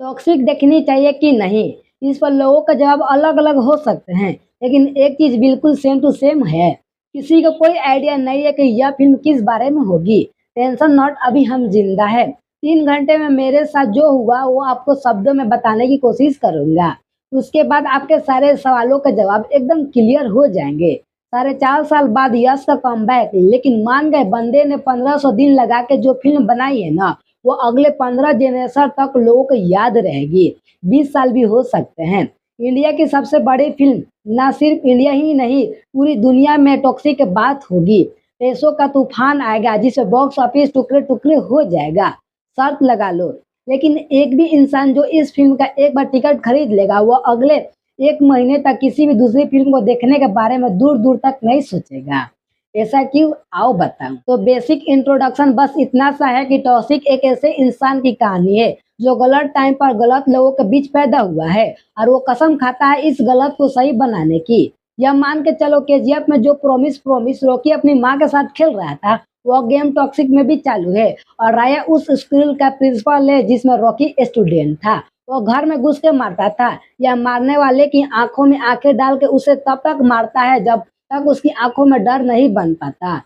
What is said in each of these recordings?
Toxic देखनी चाहिए कि नहीं, इस पर लोगों का जवाब अलग-अलग हो सकते हैं, लेकिन एक चीज़ बिल्कुल सेम टू सेम है। किसी को कोई आइडिया नहीं है कि यह फ़िल्म किस बारे में होगी। टेंशन नॉट, अभी हम ज़िंदा हैं। 3 घंटे में मेरे साथ जो हुआ वो आपको शब्दों में बताने की कोशिश करूँगा। उसके बाद आपके सारे सवालों के जवाब एकदम क्लियर हो जाएँगे। साढ़े 4 साल बाद यश का कमबैक, लेकिन मान गए बंदे ने 1500 दिन लगा के जो फ़िल्म बनाई है ना, वो अगले 15 जनरेशन तक लोगों को याद रहेगी। 20 साल भी हो सकते हैं। इंडिया की सबसे बड़ी फ़िल्म, ना सिर्फ़ इंडिया ही नहीं, पूरी दुनिया में टॉक्सिक की बात होगी। पैसों का तूफ़ान आएगा जिससे बॉक्स ऑफिस टुकड़े-टुकड़े हो जाएगा। शर्त लगा लो, लेकिन एक भी इंसान जो इस फ़िल्म का एक बार टिकट खरीद लेगा, वो अगले 1 महीने तक किसी भी दूसरी फ़िल्म को देखने के बारे में दूर-दूर तक नहीं सोचेगा। ऐसा क्यों? आओ बताऊँ। तो बेसिक इंट्रोडक्शन बस इतना सा है कि टॉक्सिक एक ऐसे इंसान की कहानी है, जो गलत टाइम पर गलत लोगों के बीच पैदा हुआ है और वो कसम खाता है इस गलत को सही बनाने की। यह मान के चलो केजीएफ में जो प्रॉमिस प्रॉमिस रॉकी अपनी माँ के साथ खेल रहा था, वो गेम टॉक्सिक में भी चालू है। और राया उस स्कूल का प्रिंसिपल है जिसमें रॉकी स्टूडेंट था। वो घर में घुस के मारता था, या मारने वाले की आंखों में आंखें डाल के उसे तब तक मारता है जब तक उसकी आंखों में डर नहीं बन पाता।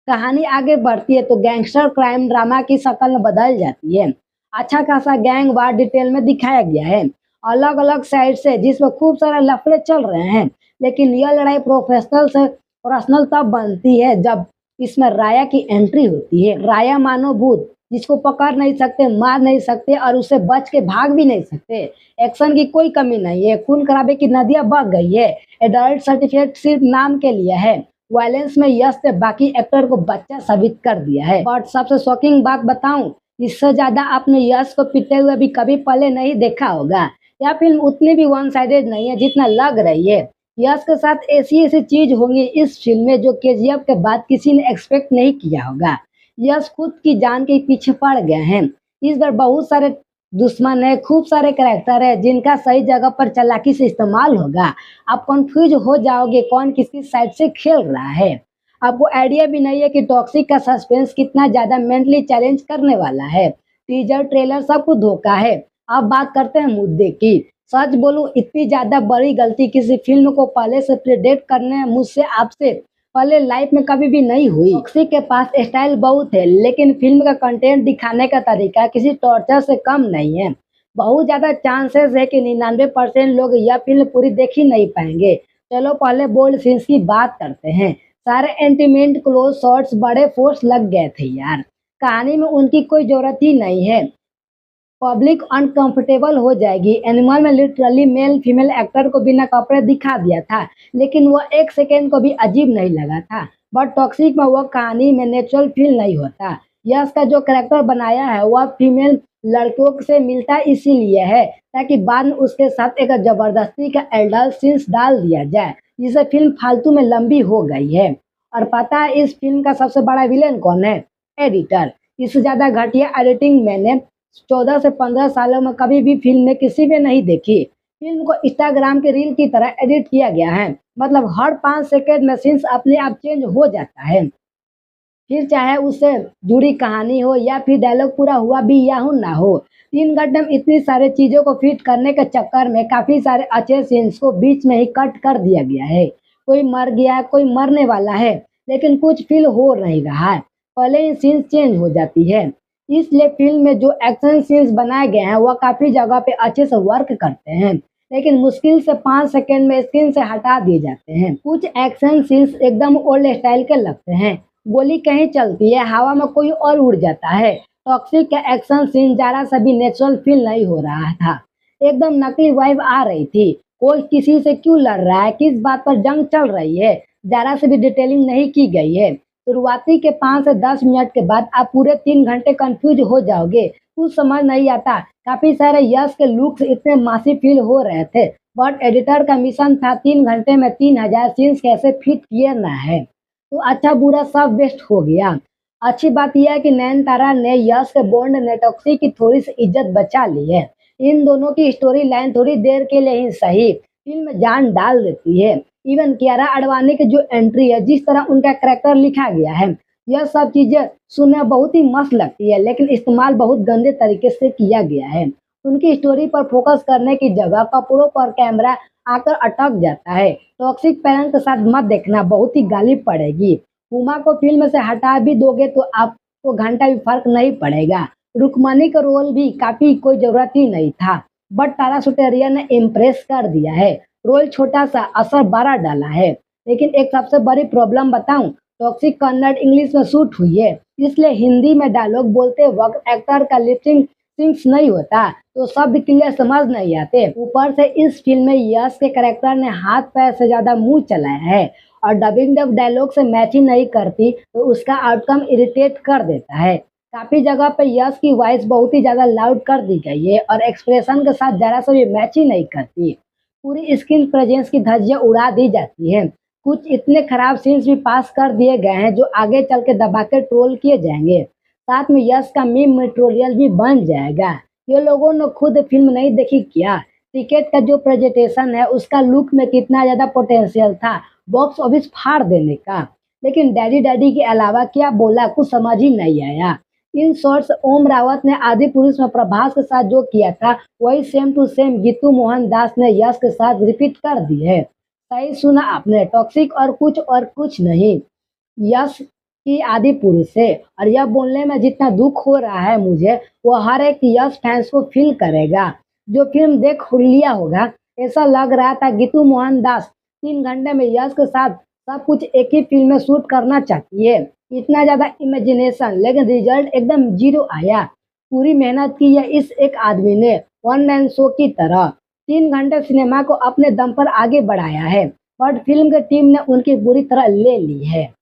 कहानी आगे बढ़ती है तो गैंगस्टर क्राइम ड्रामा की शक्ल में बदल जाती है। अच्छा खासा गैंग वार डिटेल में दिखाया गया है, अलग अलग साइड से, जिसमें खूब सारे लफड़े चल रहे हैं। लेकिन यह लड़ाई प्रोफेशनल से पर्सनल तब बनती है जब इसमें राया की एंट्री होती है। राया मानो भूत, जिसको पकड़ नहीं सकते, मार नहीं सकते और उससे बच के भाग भी नहीं सकते। एक्शन की कोई कमी नहीं है, खून खराबे की नदियां बह गई है। एडल्ट सर्टिफिकेट सिर्फ नाम के लिए है। वायलेंस में यश ने बाकी एक्टर को बच्चा साबित कर दिया है। बट सबसे शॉकिंग बात बताऊं, इससे ज्यादा आपने यश को पीटते हुए भी कभी पहले नहीं देखा होगा। यह फिल्म उतनी भी वन साइडेड नहीं है जितना लग रही है। यश के साथ ऐसी ऐसी चीज होंगी इस फिल्म में जो केजीएफ के बाद किसी ने एक्सपेक्ट नहीं किया होगा। यश खुद की जान के पीछे पड़ गए हैं। इस बार बहुत सारे दुश्मन है, खूब सारे कैरेक्टर है जिनका सही जगह पर चालाकी से इस्तेमाल होगा। आप कंफ्यूज हो जाओगे कौन किसकी साइड से खेल रहा है। आपको आइडिया भी नहीं है कि टॉक्सिक का सस्पेंस कितना ज्यादा मेंटली चैलेंज करने वाला है। टीजर ट्रेलर सब कुछ धोखा है। अब बात करते हैं मुद्दे की। सच बोलूं, इतनी ज्यादा बड़ी गलती किसी फिल्म को पहले से प्रेडिक्ट करने मुझसे आपसे पहले लाइफ में कभी भी नहीं हुई। टॉक्सिक के पास स्टाइल बहुत है, लेकिन फिल्म का कंटेंट दिखाने का तरीका किसी टॉर्चर से कम नहीं है। बहुत ज्यादा चांसेस है कि 99% लोग यह फिल्म पूरी देख ही नहीं पाएंगे। चलो पहले बोल्ड सीन्स की बात करते हैं। सारे एंटीमेंट क्लोज शॉट्स बड़े फोर्स लग गए थे यार। कहानी में उनकी कोई जरूरत ही नहीं है। पब्लिक अनकंफर्टेबल हो जाएगी। एनिमल में लिटरली मेल फीमेल एक्टर को बिना कपड़े दिखा दिया था, लेकिन वह 1 सेकेंड को भी अजीब नहीं लगा था। बट टॉक्सिक में वह कहानी में नेचुरल फील नहीं होता। यश का जो कैरेक्टर बनाया है वह फीमेल लड़कियों से मिलता इसीलिए है ताकि बाद में उसके साथ एक जबरदस्ती का एडल्ट सीन्स डाल दिया जाए, जिससे फिल्म फालतू में लंबी हो गई है। और पता है इस फिल्म का सबसे बड़ा विलेन कौन है? एडिटर। इससे ज्यादा घटिया एडिटिंग मैंने 14 से 15 सालों में कभी भी फिल्म में किसी में नहीं देखी। फिल्म को इंस्टाग्राम के रील की तरह एडिट किया गया है। मतलब हर 5 सेकंड में सीन्स अपने आप चेंज हो जाता है। फिर चाहे उससे जुड़ी कहानी हो या फिर डायलॉग पूरा हुआ भी या हो ना हो। 3 घंटे में इतनी सारी चीजों को फिट करने के चक्कर में काफी सारे अच्छे सीन्स को बीच में ही कट कर दिया गया है। कोई मर गया, कोई मरने वाला है, लेकिन कुछ फील हो नहीं रहा है, पहले ही सीन्स चेंज हो जाती है। इसलिए फिल्म में जो एक्शन सीन्स बनाए गए हैं वह काफी जगह पे अच्छे से वर्क करते हैं, लेकिन मुश्किल से 5 सेकंड में स्क्रीन से हटा दिए जाते हैं। कुछ एक्शन सीन्स एकदम ओल्ड स्टाइल के लगते हैं। गोली कहीं चलती है, हवा में कोई और उड़ जाता है। टॉक्सिक का एक्शन सीन जरा सा भी नेचुरल फील नहीं हो रहा था, एकदम नकली वाइब आ रही थी। कोई किसी से क्यों लड़ रहा है, किस बात पर जंग चल रही है, जरा से भी डिटेलिंग नहीं की गई है। शुरुआती के 5 से 10 मिनट के बाद आप पूरे 3 घंटे कंफ्यूज हो जाओगे, कुछ समझ नहीं आता। काफी सारे यश के लुक्स इतने मासी फील हो रहे थे, बट एडिटर का मिशन था 3 घंटे में 3000 सीन्स कैसे फिट किए ना है। तो अच्छा बुरा सब वेस्ट हो गया। अच्छी बात यह है कि नयनतारा ने यश के बॉन्ड ने टॉक्सी की थोड़ी सी इज्जत बचा ली है। इन दोनों की स्टोरी लाइन थोड़ी देर के लिए ही सही फिल्म में जान डाल देती है। इवन कियारा आडवाणी की जो एंट्री है, जिस तरह उनका करेक्टर लिखा गया है, यह सब चीजें सुनने में बहुत ही मस्त लगती है, लेकिन इस्तेमाल बहुत गंदे तरीके से किया गया है। उनकी स्टोरी पर फोकस करने की जगह कपड़ों पर कैमरा आकर अटक जाता है। टॉक्सिक पेरेंट्स के साथ मत देखना, बहुत ही गाली पड़ेगी। हुमा को फिल्म से हटा भी दोगे तो आपको घंटा भी फर्क नहीं पड़ेगा। रुक्मणी का रोल भी काफी कोई जरूरत ही नहीं था, बट तारा सुटेरिया ने इम्प्रेस कर दिया है। रोल छोटा सा, असर बड़ा डाला है। लेकिन एक सबसे बड़ी प्रॉब्लम बताऊं, टॉक्सिक कन्नड़ इंग्लिश में शूट हुई है, इसलिए हिंदी में डायलॉग बोलते वक्त एक्टर का लिपसिंग सिंक्स नहीं होता, तो शब्द क्लियर समझ नहीं आते। ऊपर से इस फिल्म में यश के कैरेक्टर ने हाथ पैर से ज्यादा मुंह चलाया है, और डबिंग जब डायलॉग से मैच ही नहीं करती तो उसका आउटकम इरिटेट कर देता है। काफी जगह पे यश की वॉइस बहुत ही ज्यादा लाउड कर दी गई है और एक्सप्रेशन के साथ जरा सा भी मैच ही नहीं करती। पूरी स्क्रीन प्रेजेंस की धज्जियां उड़ा दी जाती है। कुछ इतने खराब सीन्स भी पास कर दिए गए हैं जो आगे चल के दबा के ट्रोल किए जाएंगे। साथ में यश का मीम मटेरियल भी बन जाएगा। ये लोगों ने खुद फिल्म नहीं देखी क्या? टिकट का जो प्रेजेंटेशन है उसका लुक में कितना ज्यादा पोटेंशियल था बॉक्स ऑफिस फाड़ देने का, लेकिन डैडी डैडी के अलावा क्या बोला कुछ समझ ही नहीं आया। इन शॉर्ट्स ओम रावत ने आदि पुरुष में प्रभास के साथ जो किया था वही same to same Geetu Mohandas ने यश के साथ रिपीट कर दी है। सही सुना आपने, टॉक्सिक और कुछ नहीं, यश की आदि पुरुष है। और यह बोलने में जितना दुख हो रहा है मुझे, वो हर एक यश फैंस को फील करेगा जो फिल्म देख लिया होगा। ऐसा लग रहा था गीतू मोहन दास 3 घंटे में यश के साथ सब कुछ एक ही फिल्म में शूट करना चाहती है। इतना ज्यादा इमेजिनेशन, लेकिन रिजल्ट एकदम जीरो आया। पूरी मेहनत की है इस एक आदमी ने वन मैन शो की तरह। 3 घंटे सिनेमा को अपने दम पर आगे बढ़ाया है, बट फिल्म की टीम ने उनकी बुरी तरह ले ली है।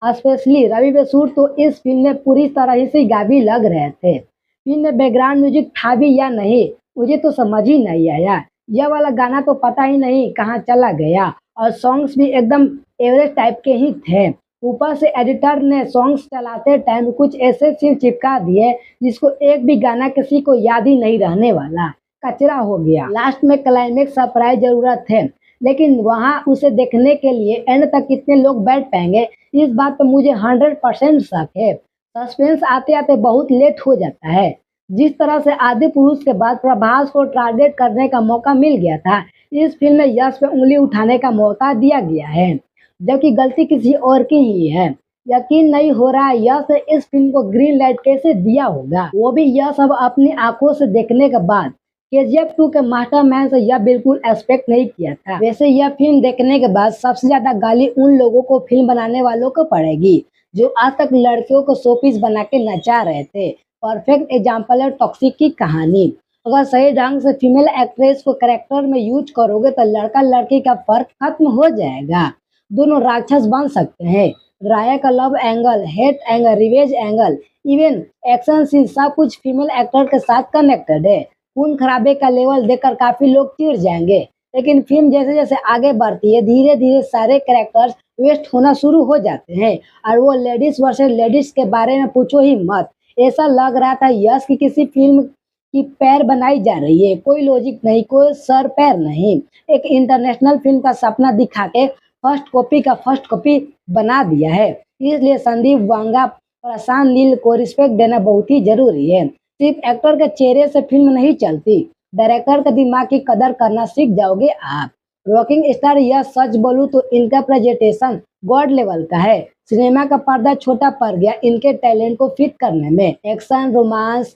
स्पेशली रवि बसूर तो इस फिल्म में पूरी तरह से गाबी लग रहे थे। फिल्म में बैकग्राउंड म्यूजिक था भी या नहीं मुझे तो समझ ही नहीं आया। यह वाला गाना तो पता ही नहीं कहाँ चला गया, और सॉन्ग्स भी एकदम एवरेज टाइप के ही थे। ऊपर से एडिटर ने सॉन्ग्स चलाते टाइम कुछ ऐसे सीन चिपका दिए जिसको एक भी गाना किसी को याद ही नहीं रहने वाला, कचरा हो गया। लास्ट में क्लाइमेक्स सरप्राइज जरूरत है, लेकिन वहां उसे देखने के लिए एंड तक कितने लोग बैठ पाएंगे, इस बात पे मुझे 100% शक है। सस्पेंस आते आते बहुत लेट हो जाता है। जिस तरह से आदि पुरुष के बाद प्रभास को टारगेट करने का मौका मिल गया था, इस फिल्म में यश पे उंगली उठाने का मौका दिया गया है, जबकि गलती किसी और की ही है। यकीन नहीं हो रहा है यश ने इस फिल्म को ग्रीन लाइट कैसे दिया होगा, वो भी यश अब अपनी आंखों से देखने के बाद। केजीएफ 2 के मास्टरमैन से यह बिल्कुल एक्सपेक्ट नहीं किया था। वैसे यह फिल्म देखने के बाद सबसे ज्यादा गाली उन लोगों को फिल्म बनाने वालों को पड़ेगी जो आज तक लड़कियों को शोपीस बना के नचा रहे थे। परफेक्ट एग्जाम्पल है टॉक्सिक की कहानी। अगर सही ढंग से फीमेल एक्ट्रेस को कैरेक्टर में यूज करोगे तो लड़का लड़की का फर्क खत्म हो जाएगा। दोनों राक्षस बन सकते हैं। राया का love angle, hate angle, revenge angle, even action scene सब कुछ फीमेल एक्टर के साथ कनेक्टेड है। खून खराबे का लेवल देखकर काफी लोग चिढ़ जाएंगे, लेकिन फिल्म जैसे जैसे आगे बढ़ती है धीरे धीरे सारे कैरेक्टर्स वेस्ट होना शुरू हो जाते हैं। और वो लेडीज वर्सेस लेडीज के बारे में पूछो ही मत। ऐसा लग रहा था यश की किसी फिल्म की पैर बनाई जा रही है। कोई लॉजिक नहीं, कोई सर पैर नहीं। एक इंटरनेशनल फिल्म का सपना दिखा के फर्स्ट कॉपी का फर्स्ट कॉपी बना दिया है। इसलिए संदीप वांगा और प्रशांत नील को रिस्पेक्ट देना बहुत ही जरूरी है। सिर्फ एक्टर के चेहरे से फिल्म नहीं चलती, डायरेक्टर के दिमाग की कदर करना सीख जाओगे आप। रॉकिंग स्टार यह सच बोलूं तो इनका प्रेजेंटेशन गॉड लेवल का है। सिनेमा का पर्दा छोटा पड़ गया इनके टैलेंट को फिट करने में। एक्शन, रोमांस,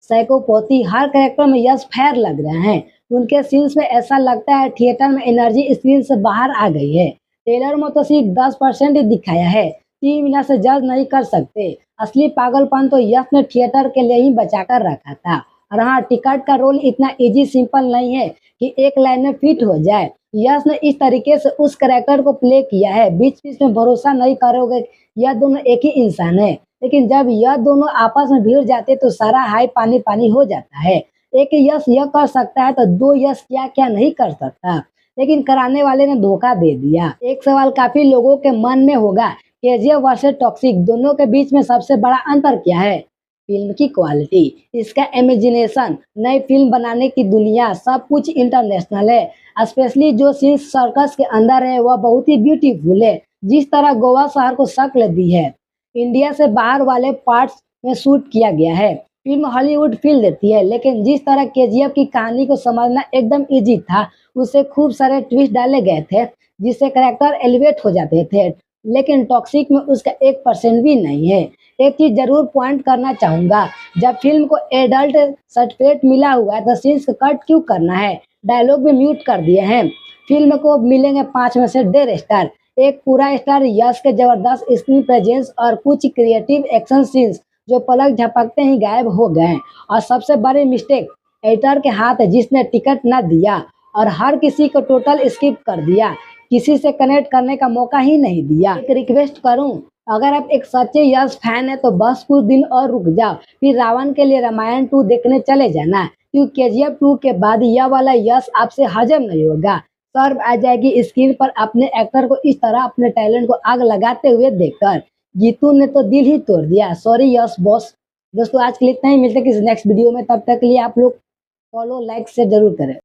साइकोपैथी हर कैरेक्टर में यश फैर लग रहे हैं। उनके सीन्स में ऐसा लगता है थिएटर में एनर्जी स्क्रीन से बाहर आ गई है। ट्रेलर में तो सिर्फ 10% ही दिखाया है। 3 मिनट से जज नहीं कर सकते। असली पागलपन तो यश ने थिएटर के लिए ही बचा कर रखा था। और हाँ, टिकट का रोल इतना इजी सिंपल नहीं है कि एक लाइन में फिट हो जाए। यश ने इस तरीके से उस कैरेक्टर को प्ले किया है, बीच बीच में भरोसा नहीं करोगे यह दोनों एक ही इंसान है। लेकिन जब यह दोनों आपस में भिड़ जाते तो सारा हाई पानी पानी हो जाता है। एक यश यह कर सकता है तो दो यश क्या क्या नहीं कर सकता, लेकिन कराने वाले ने धोखा दे दिया। एक सवाल काफी लोगों के मन में होगा, केजीएफ वर्सेस टॉक्सिक दोनों के बीच में सबसे बड़ा अंतर क्या है? फिल्म की क्वालिटी, इसका इमेजिनेशन, नई फिल्म बनाने की दुनिया, सब कुछ इंटरनेशनल है। स्पेशली जो सीन सर्कस के अंदर है वह बहुत ही ब्यूटीफुल है। जिस तरह गोवा शहर को शक्ल दी है, इंडिया से बाहर वाले पार्ट्स में शूट किया गया है। फिल्म हॉलीवुड फील देती है, लेकिन जिस तरह केजीएफ की कहानी को समझना एकदम इजी था, उससे खूब सारे ट्विस्ट डाले गए थे, जिससे कैरेक्टर एलिवेट हो जाते थे। लेकिन टॉक्सिक में उसका 1% भी नहीं है। एक चीज जरूर पॉइंट करना चाहूंगा, जब फिल्म को एडल्ट सर्टिफिकेट मिला हुआ है तो सीन्स को कट क्यों करना है, डायलॉग भी म्यूट कर दिए हैं। फिल्म को मिलेंगे 5 में से 1.5 स्टार। एक पूरा स्टार यश के जबरदस्त स्क्रीन प्रेजेंस और कुछ क्रिएटिव एक्शन सीन्स जो पलक झपकते ही गायब हो गए। और सबसे बड़ी मिस्टेक एडिटर के हाथ है, जिसने टिकट ना दिया और हर किसी को टोटल स्किप कर दिया, किसी से कनेक्ट करने का मौका ही नहीं दिया। एक रिक्वेस्ट करूं, अगर आप एक सच्चे यश फैन है तो बस कुछ दिन और रुक जाओ, फिर रावण के लिए रामायण 2 देखने चले जाना, क्योंकि केजीएफ 2 के बाद यह वाला यश आपसे हजम नहीं होगा। शर्म आ जाएगी स्क्रीन पर अपने एक्टर को इस तरह अपने टैलेंट को आग लगाते हुए देखकर। जीतू ने तो दिल ही तोड़ दिया। सॉरी यश बॉस। दोस्तों आज के लिए इतना ही, मिलते हैं किसी नेक्स्ट वीडियो में, तब तक के लिए आप लोग फॉलो लाइक शेयर जरूर करें।